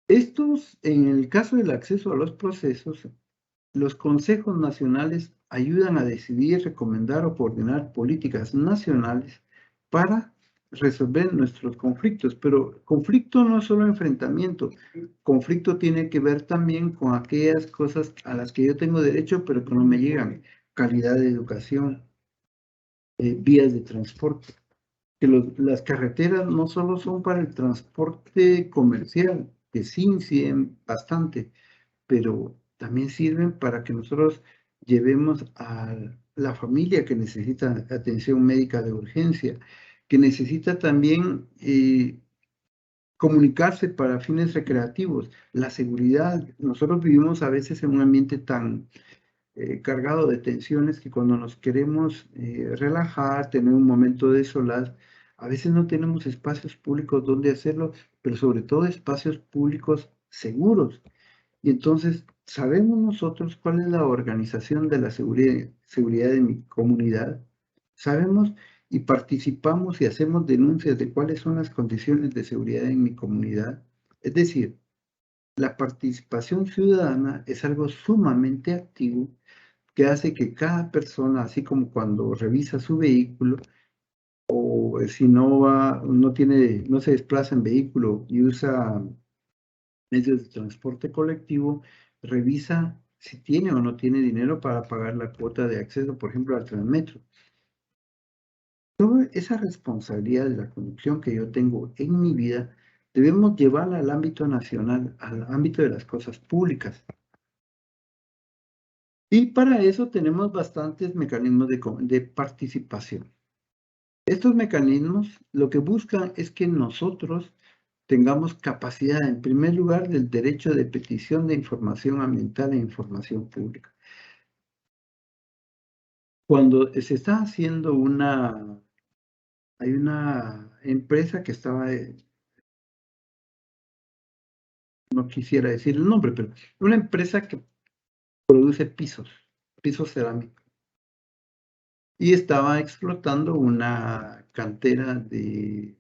Estos, en el caso del acceso a los procesos, los consejos nacionales ayudan a decidir, recomendar o coordinar políticas nacionales para resolver nuestros conflictos. Pero conflicto no es solo enfrentamiento, conflicto tiene que ver también con aquellas cosas a las que yo tengo derecho, pero que no me llegan. Calidad de educación, vías de transporte. Que las carreteras no solo son para el transporte comercial, que sí inciden bastante, pero también sirven para que nosotros llevemos a la familia que necesita atención médica de urgencia, que necesita también comunicarse para fines recreativos, la seguridad. Nosotros vivimos a veces en un ambiente tan cargado de tensiones que cuando nos queremos relajar, tener un momento de soledad, a veces no tenemos espacios públicos donde hacerlo, pero sobre todo espacios públicos seguros. Y entonces, ¿sabemos nosotros cuál es la organización de la seguridad de mi comunidad? Sabemos y participamos y hacemos denuncias de cuáles son las condiciones de seguridad en mi comunidad. Es decir, la participación ciudadana es algo sumamente activo que hace que cada persona, así como cuando revisa su vehículo, o si no va, no se desplaza en vehículo y usa medios de transporte colectivo, revisa si tiene o no tiene dinero para pagar la cuota de acceso, por ejemplo, al Transmetro. Toda esa responsabilidad de la conducción que yo tengo en mi vida, debemos llevarla al ámbito nacional, al ámbito de las cosas públicas. Y para eso tenemos bastantes mecanismos de participación. Estos mecanismos lo que buscan es que nosotros tengamos capacidad, en primer lugar, del derecho de petición de información ambiental e información pública. Cuando se está haciendo hay una empresa que estaba, no quisiera decir el nombre, pero una empresa que produce pisos cerámicos, y estaba explotando una cantera de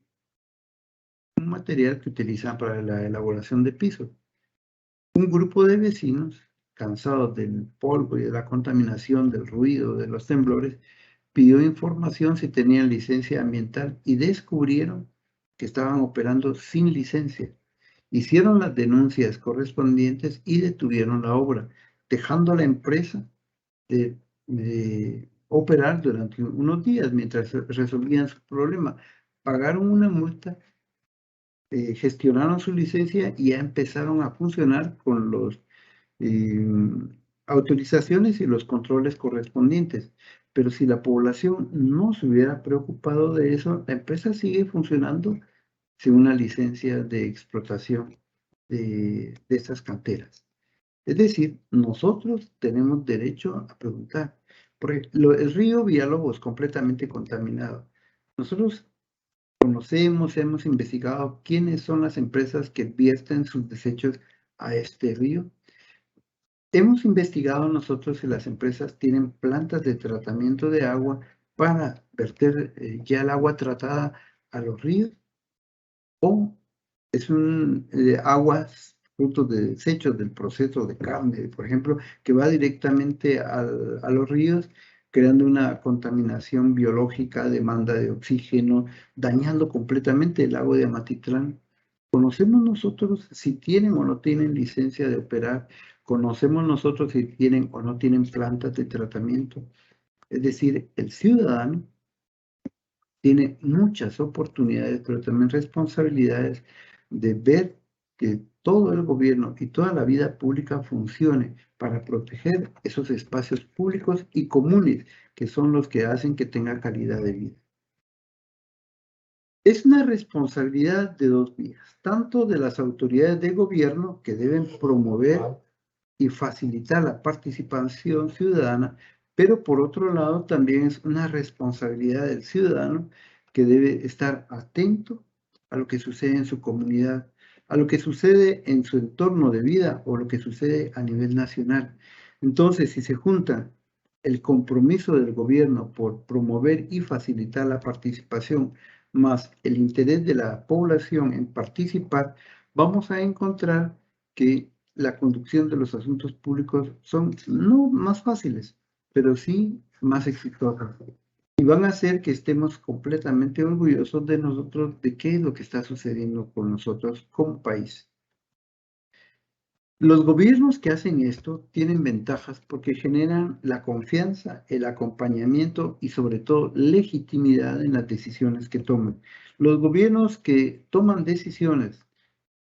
un material que utilizan para la elaboración de pisos. Un grupo de vecinos, cansados del polvo y de la contaminación, del ruido, de los temblores, pidió información si tenían licencia ambiental y descubrieron que estaban operando sin licencia. Hicieron las denuncias correspondientes y detuvieron la obra, dejando a la empresa de operar durante unos días mientras resolvían su problema. Pagaron una multa, gestionaron su licencia y ya empezaron a funcionar con los autorizaciones y los controles correspondientes. Pero si la población no se hubiera preocupado de eso, la empresa sigue funcionando sin una licencia de explotación de estas canteras. Es decir, nosotros tenemos derecho a preguntar. Porque el río Villalobos completamente contaminado. Nosotros conocemos, hemos investigado quiénes son las empresas que vierten sus desechos a este río. Hemos investigado nosotros si las empresas tienen plantas de tratamiento de agua para verter ya el agua tratada a los ríos, o es un aguas fruto de desechos del proceso de carne, por ejemplo, que va directamente a los ríos, creando una contaminación biológica, demanda de oxígeno, dañando completamente el lago de Amatitlán. ¿Conocemos nosotros si tienen o no tienen licencia de operar? ¿Conocemos nosotros si tienen o no tienen plantas de tratamiento? Es decir, el ciudadano tiene muchas oportunidades, pero también responsabilidades de ver que todo el gobierno y toda la vida pública funcione para proteger esos espacios públicos y comunes que son los que hacen que tenga calidad de vida. Es una responsabilidad de dos vías, tanto de las autoridades de gobierno que deben promover y facilitar la participación ciudadana, pero por otro lado también es una responsabilidad del ciudadano que debe estar atento a lo que sucede en su comunidad, a lo que sucede en su entorno de vida o lo que sucede a nivel nacional. Entonces, si se junta el compromiso del gobierno por promover y facilitar la participación, más el interés de la población en participar, vamos a encontrar que la conducción de los asuntos públicos son no más fáciles, pero sí más exitosas. Y van a hacer que estemos completamente orgullosos de nosotros, de qué es lo que está sucediendo con nosotros como país. Los gobiernos que hacen esto tienen ventajas porque generan la confianza, el acompañamiento y sobre todo legitimidad en las decisiones que toman. Los gobiernos que toman decisiones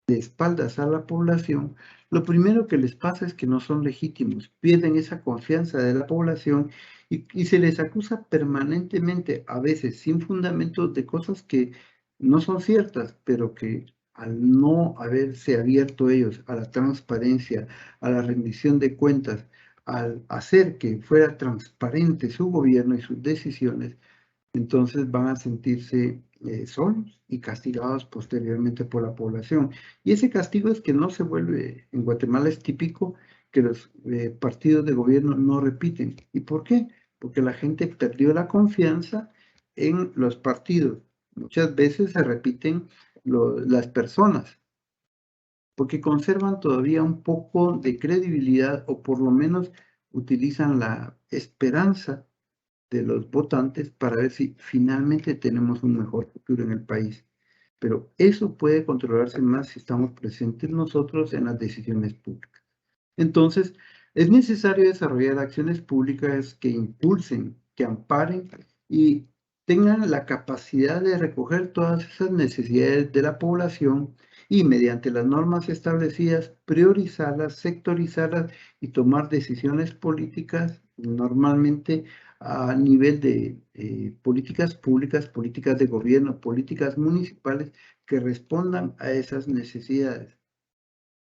de espaldas a la población, lo primero que les pasa es que no son legítimos, pierden esa confianza de la población y se les acusa permanentemente, a veces sin fundamentos, de cosas que no son ciertas, pero que al no haberse abierto ellos a la transparencia, a la rendición de cuentas, al hacer que fuera transparente su gobierno y sus decisiones, entonces van a sentirse solos y castigados posteriormente por la población. Y ese castigo es que no se vuelve, en Guatemala es típico que los partidos de gobierno no repiten. ¿Y por qué? Porque la gente perdió la confianza en los partidos. Muchas veces se repiten las personas, porque conservan todavía un poco de credibilidad o por lo menos utilizan la esperanza de los votantes para ver si finalmente tenemos un mejor futuro en el país. Pero eso puede controlarse más si estamos presentes nosotros en las decisiones públicas. Entonces, es necesario desarrollar acciones públicas que impulsen, que amparen y tengan la capacidad de recoger todas esas necesidades de la población y mediante las normas establecidas, priorizarlas, sectorizarlas y tomar decisiones políticas normalmente a nivel de políticas públicas, políticas de gobierno, políticas municipales que respondan a esas necesidades.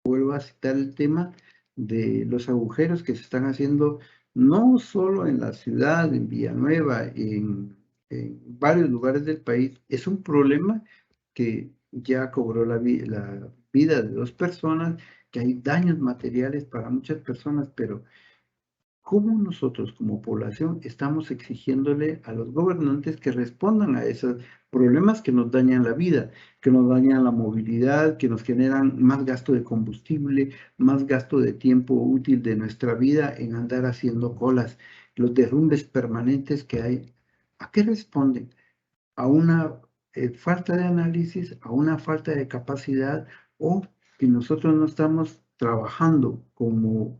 Vuelvo a citar el tema de los agujeros que se están haciendo no solo en la ciudad, en Villanueva, en varios lugares del país. Es un problema que ya cobró la vida de 2 personas, que hay daños materiales para muchas personas, pero ¿cómo nosotros como población estamos exigiéndole a los gobernantes que respondan a esos problemas que nos dañan la vida, que nos dañan la movilidad, que nos generan más gasto de combustible, más gasto de tiempo útil de nuestra vida en andar haciendo colas, los derrumbes permanentes que hay? ¿A qué responden? A una falta de análisis, a una falta de capacidad o que nosotros no estamos trabajando como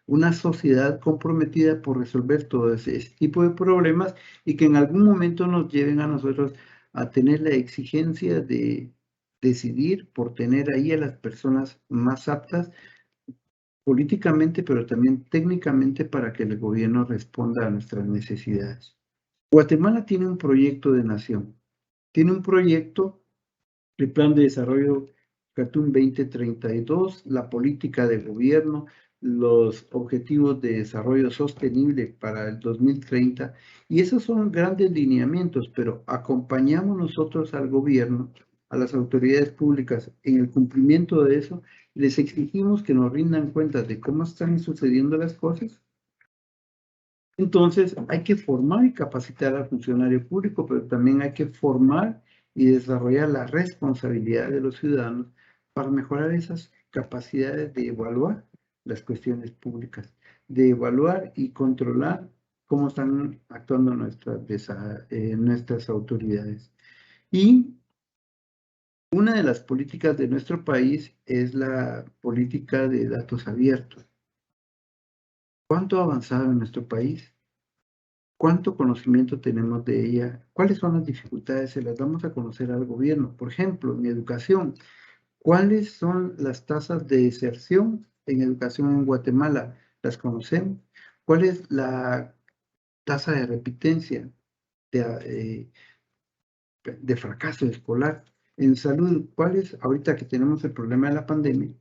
una sociedad comprometida por resolver todo ese tipo de problemas y que en algún momento nos lleven a nosotros a tener la exigencia de decidir por tener ahí a las personas más aptas políticamente, pero también técnicamente para que el gobierno responda a nuestras necesidades. Guatemala tiene un proyecto de nación. Tiene un proyecto, el Plan de Desarrollo Catún 2032, la política de gobierno, los objetivos de desarrollo sostenible para el 2030, y esos son grandes lineamientos, pero acompañamos nosotros al gobierno, a las autoridades públicas en el cumplimiento de eso, les exigimos que nos rindan cuentas de cómo están sucediendo las cosas. Entonces, hay que formar y capacitar al funcionario público, pero también hay que formar y desarrollar la responsabilidad de los ciudadanos para mejorar esas capacidades de evaluar las cuestiones públicas, de evaluar y controlar cómo están actuando nuestras autoridades. Y una de las políticas de nuestro país es la política de datos abiertos. ¿Cuánto ha avanzado en nuestro país? ¿Cuánto conocimiento tenemos de ella? ¿Cuáles son las dificultades? Se las damos a conocer al gobierno. Por ejemplo, en educación, ¿cuáles son las tasas de deserción en educación en Guatemala? ¿Las conocemos? ¿Cuál es la tasa de repitencia? de fracaso escolar. En salud, ¿cuál es ahorita que tenemos el problema de la pandemia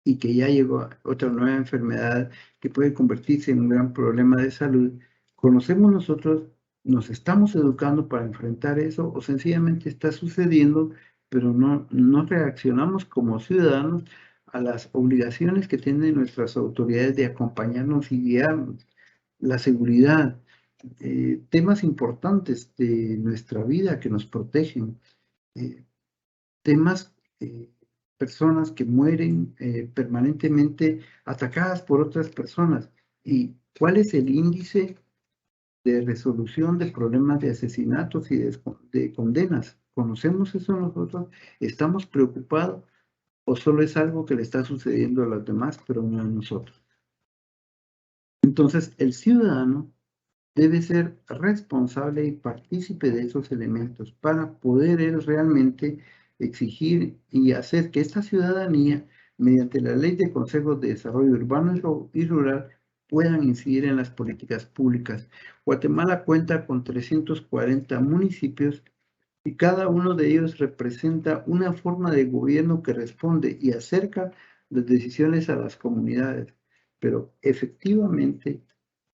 y que ya llegó otra nueva enfermedad que puede convertirse en un gran problema de salud? ¿Conocemos nosotros, nos estamos educando para enfrentar eso o sencillamente está sucediendo, pero no reaccionamos como ciudadanos a las obligaciones que tienen nuestras autoridades de acompañarnos y guiarnos? La seguridad, temas importantes de nuestra vida que nos protegen, temas, personas que mueren permanentemente atacadas por otras personas. ¿Y cuál es el índice de resolución de problemas de asesinatos y de condenas? ¿Conocemos eso nosotros? ¿Estamos preocupados o solo es algo que le está sucediendo a los demás, pero no a nosotros? Entonces, el ciudadano debe ser responsable y partícipe de esos elementos para poder él realmente exigir y hacer que esta ciudadanía, mediante la Ley de Consejos de Desarrollo Urbano y Rural, puedan incidir en las políticas públicas. Guatemala cuenta con 340 municipios y cada uno de ellos representa una forma de gobierno que responde y acerca las decisiones a las comunidades. Pero efectivamente,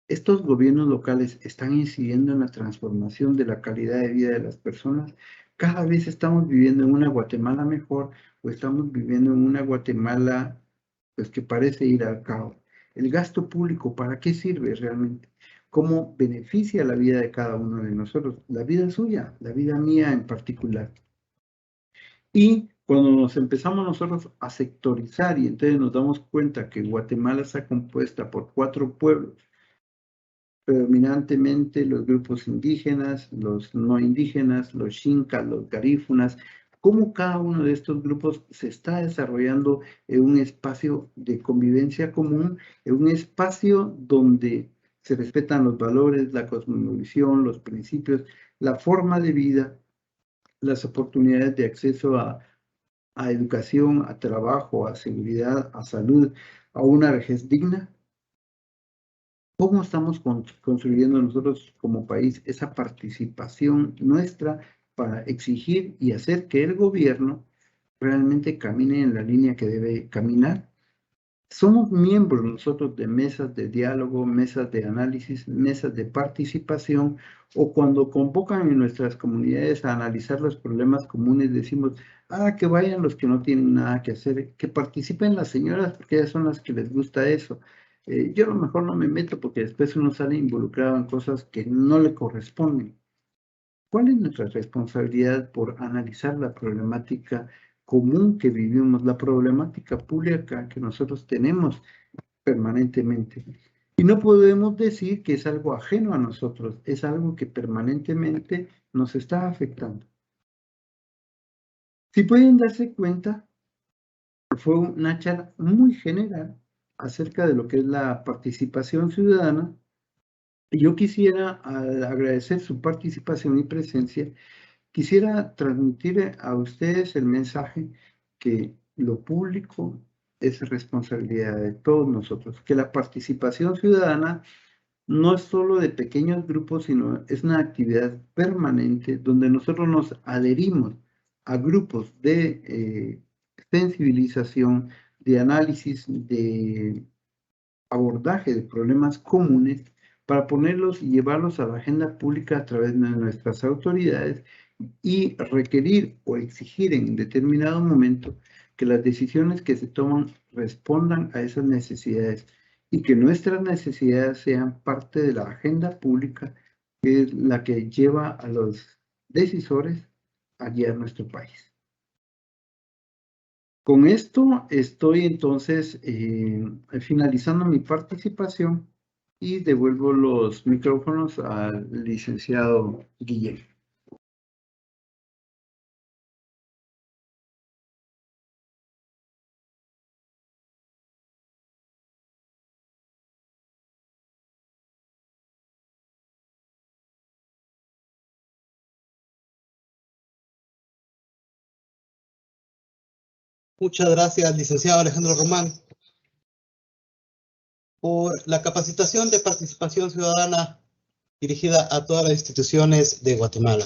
estos gobiernos locales están incidiendo en la transformación de la calidad de vida de las personas. Cada vez estamos viviendo en una Guatemala mejor o estamos viviendo en una Guatemala pues, que parece ir al caos. El gasto público, ¿para qué sirve realmente? ¿Cómo beneficia la vida de cada uno de nosotros? La vida suya, la vida mía en particular. Y cuando nos empezamos nosotros a sectorizar y entonces nos damos cuenta que Guatemala está compuesta por 4 pueblos, predominantemente los grupos indígenas, los no indígenas, los xincas, los garífunas, cómo cada uno de estos grupos se está desarrollando en un espacio de convivencia común, en un espacio donde se respetan los valores, la cosmovisión, los principios, la forma de vida, las oportunidades de acceso a educación, a trabajo, a seguridad, a salud, a una vejez digna. ¿Cómo estamos construyendo nosotros como país esa participación nuestra para exigir y hacer que el gobierno realmente camine en la línea que debe caminar? Somos miembros nosotros de mesas de diálogo, mesas de análisis, mesas de participación, o cuando convocan en nuestras comunidades a analizar los problemas comunes, decimos, que vayan los que no tienen nada que hacer, que participen las señoras porque ellas son las que les gusta eso. Yo a lo mejor no me meto porque después uno sale involucrado en cosas que no le corresponden. ¿Cuál es nuestra responsabilidad por analizar la problemática común que vivimos, la problemática pública que nosotros tenemos permanentemente? Y no podemos decir que es algo ajeno a nosotros, es algo que permanentemente nos está afectando. Si pueden darse cuenta, fue una charla muy general acerca de lo que es la participación ciudadana. Yo quisiera, al agradecer su participación y presencia, quisiera transmitir a ustedes el mensaje que lo público es responsabilidad de todos nosotros, que la participación ciudadana no es solo de pequeños grupos, sino es una actividad permanente donde nosotros nos adherimos a grupos de sensibilización, de análisis, de abordaje de problemas comunes para ponerlos y llevarlos a la agenda pública a través de nuestras autoridades y requerir o exigir en determinado momento que las decisiones que se toman respondan a esas necesidades y que nuestras necesidades sean parte de la agenda pública que es la que lleva a los decisores a guiar nuestro país. Con esto estoy entonces finalizando mi participación y devuelvo los micrófonos al licenciado Guillermo. Muchas gracias, licenciado Alejandro Román, por la capacitación de participación ciudadana dirigida a todas las instituciones de Guatemala.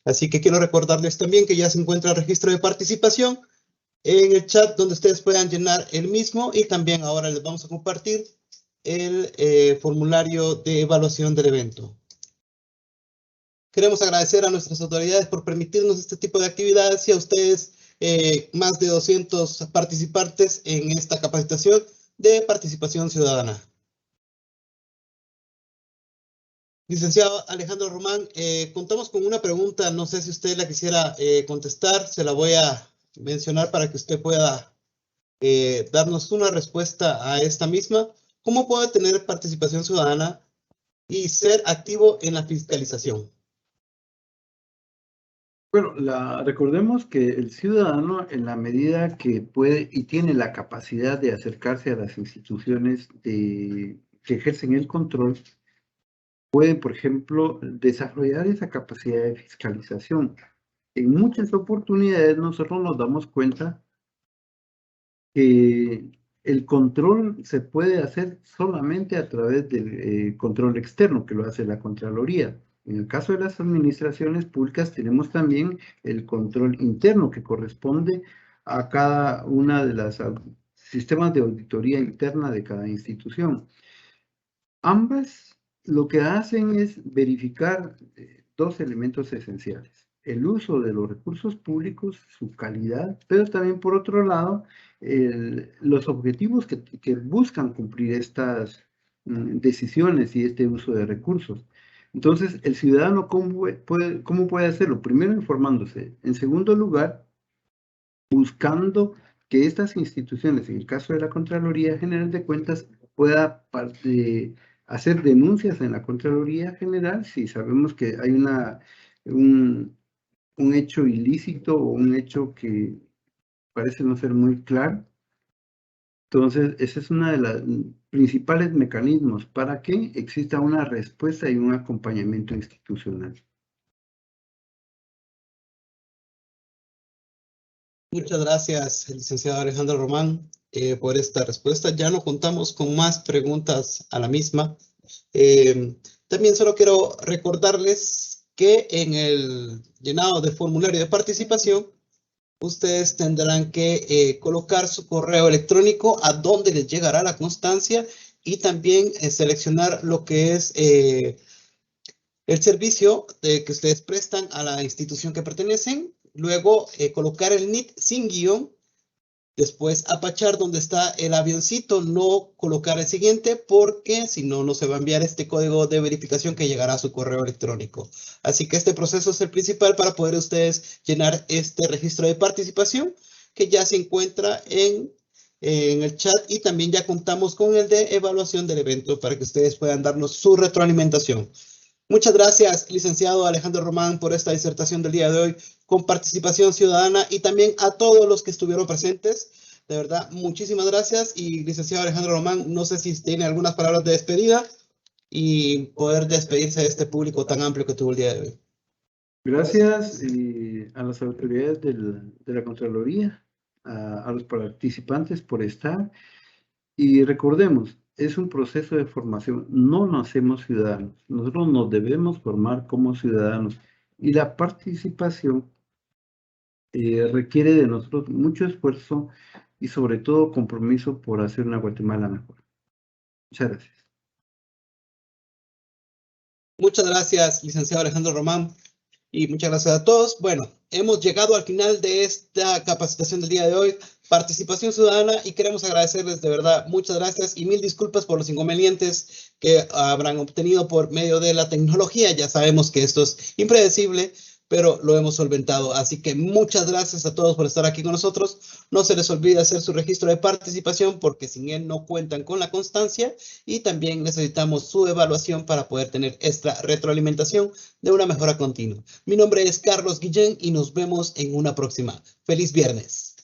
Así que quiero recordarles también que ya se encuentra el registro de participación en el chat donde ustedes puedan llenar el mismo, y también ahora les vamos a compartir el formulario de evaluación del evento. Queremos agradecer a nuestras autoridades por permitirnos este tipo de actividades y a ustedes, más de 200 participantes en esta capacitación de participación ciudadana. Licenciado Alejandro Román, contamos con una pregunta, no sé si usted la quisiera contestar, se la voy a mencionar para que usted pueda darnos una respuesta a esta misma. ¿Cómo puede tener participación ciudadana y ser activo en la fiscalización? Bueno, recordemos que el ciudadano, en la medida que puede y tiene la capacidad de acercarse a las instituciones que ejercen el control, puede, por ejemplo, desarrollar esa capacidad de fiscalización. En muchas oportunidades nosotros nos damos cuenta que el control se puede hacer solamente a través del control externo, que lo hace la Contraloría. En el caso de las administraciones públicas tenemos también el control interno que corresponde a cada una de las sistemas de auditoría interna de cada institución. Ambas lo que hacen es verificar dos elementos esenciales: el uso de los recursos públicos, su calidad, pero también, por otro lado, los objetivos que buscan cumplir estas decisiones y este uso de recursos. Entonces, el ciudadano, ¿cómo puede hacerlo? Primero, informándose. En segundo lugar, buscando que estas instituciones, en el caso de la Contraloría General de Cuentas, pueda hacer denuncias en la Contraloría General si sabemos que hay un hecho ilícito o un hecho que parece no ser muy claro. Entonces, ese es uno de los principales mecanismos para que exista una respuesta y un acompañamiento institucional. Muchas gracias, licenciado Alejandro Román, por esta respuesta. Ya no contamos con más preguntas a la misma. También solo quiero recordarles que en el llenado de formulario de participación, ustedes tendrán que colocar su correo electrónico a donde les llegará la constancia, y también seleccionar lo que es el servicio que ustedes prestan a la institución que pertenecen. Luego colocar el NIT sin guión. Después apachar donde está el avioncito, no colocar el siguiente, porque si no, no se va a enviar este código de verificación que llegará a su correo electrónico. Así que este proceso es el principal para poder ustedes llenar este registro de participación, que ya se encuentra en el chat, y también ya contamos con el de evaluación del evento para que ustedes puedan darnos su retroalimentación. Muchas gracias, licenciado Alejandro Román, por esta disertación del día de hoy con participación ciudadana, y también a todos los que estuvieron presentes. De verdad, muchísimas gracias. Y licenciado Alejandro Román, no sé si tiene algunas palabras de despedida y poder despedirse de este público tan amplio que tuvo el día de hoy. Gracias a las autoridades de la Contraloría, a los participantes por estar. Y recordemos, es un proceso de formación, no nacemos ciudadanos, nosotros nos debemos formar como ciudadanos, y la participación requiere de nosotros mucho esfuerzo y sobre todo compromiso por hacer una Guatemala mejor. Muchas gracias. Muchas gracias, licenciado Alejandro Román, y muchas gracias a todos. Bueno, hemos llegado al final de esta capacitación del día de hoy, participación ciudadana, y queremos agradecerles de verdad, muchas gracias y mil disculpas por los inconvenientes que habrán obtenido por medio de la tecnología. Ya sabemos que esto es impredecible, pero lo hemos solventado. Así que muchas gracias a todos por estar aquí con nosotros. No se les olvide hacer su registro de participación, porque sin él no cuentan con la constancia, y también necesitamos su evaluación para poder tener esta retroalimentación de una mejora continua. Mi nombre es Carlos Guillén y nos vemos en una próxima. ¡Feliz viernes!